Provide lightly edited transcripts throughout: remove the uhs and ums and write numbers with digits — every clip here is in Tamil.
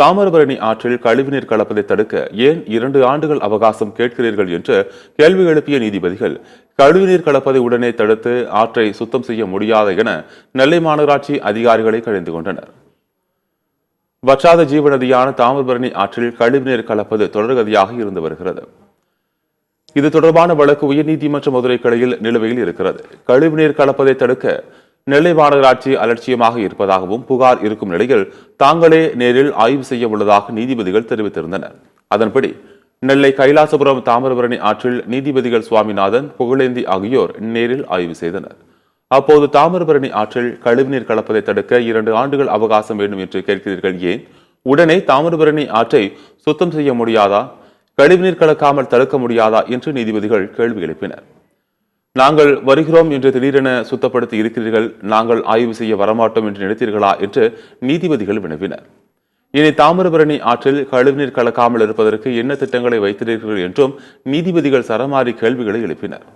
தாமிரபரணி ஆற்றில் கழிவுநீர் கலப்பதை தடுக்க ஏன் 2 ஆண்டுகள் அவகாசம் கேட்கிறீர்கள் என்று கேள்வி எழுப்பிய நீதிபதிகள் கழிவுநீர் கலப்பதை உடனே தடுத்து ஆற்றை சுத்தம் செய்ய முடியாது என நெல்லை மாநகராட்சி அதிகாரிகளை கடிந்து கொண்டனர். வற்றாத ஜீவநதியான தாமிரபரணி ஆற்றில் கழிவுநீர் கலப்பது தொடர்கதியாக இருந்து வருகிறது. இது தொடர்பான வழக்கு உயர்நீதிமன்ற மதுரை கிளையில் நிலுவையில் இருக்கிறது. கழிவுநீர் கலப்பதை தடுக்க நெல்லை மாநகராட்சி அலட்சியமாக இருப்பதாகவும் புகார் இருக்கும் நிலையில் தாங்களே நேரில் ஆய்வு செய்ய உள்ளதாக நீதிபதிகள் தெரிவித்திருந்தனர். அதன்படி நெல்லை கைலாசபுரம் தாமிரபரணி ஆற்றில் நீதிபதிகள் சுவாமிநாதன், புகழேந்தி ஆகியோர் நேரில் ஆய்வு செய்தனர். அப்போது தாமிரபரணி ஆற்றில் கழிவுநீர் கலப்பதை தடுக்க 2 ஆண்டுகள் அவகாசம் வேண்டும் என்று கேட்கிறீர்கள் ஏன்? உடனே தாமிரபரணி ஆற்றை சுத்தம் செய்ய முடியாதா? கழிவுநீர் கலக்காமல் தடுக்க முடியாதா என்று நீதிபதிகள் கேள்வி எழுப்பினர். நாங்கள் வருகிறோம் என்று திடீரென சுத்தப்படுத்தி இருக்கிறீர்கள், நாங்கள் ஆய்வு செய்ய வரமாட்டோம் என்று நினைத்தீர்களா என்று நீதிபதிகள் வினவினர். இனி தாமிரபரணி ஆற்றில் கழிவுநீர் கலக்காமல் இருப்பதற்கு என்ன திட்டங்களை வைத்திருக்கிறீர்கள் என்றும் நீதிபதிகள் சரமாரி கேள்விகளை எழுப்பினர்.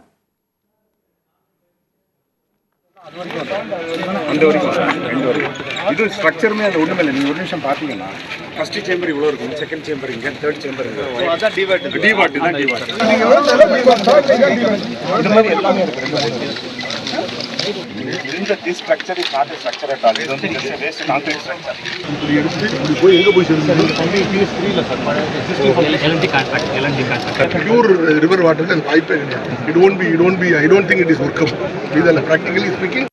இது ஸ்ட்ரக்சருமே அந்த ஒண்ணுமே இல்லை. நீங்க ஒரு நிமிஷம் பாத்தீங்கன்னா ஃபர்ஸ்ட் சேம்பர் இவ்வளவு இருக்கும், செகண்ட் சேம்பர் இங்க, தேர்ட் சேம்பர் இங்க. அதான் டிவாட் தான் டிவாட். நீங்க இந்த மாதிரி எல்லாமே இருக்கு. இந்த this structure is not a structure at all. இது வந்து waste concrete structure. இது போய் எங்க போய் சேர்ந்து தம்பி PS3 இல்ல sir, existing LNT contract pure river water and pipe. It won't be I don't think it is workable. Practically speaking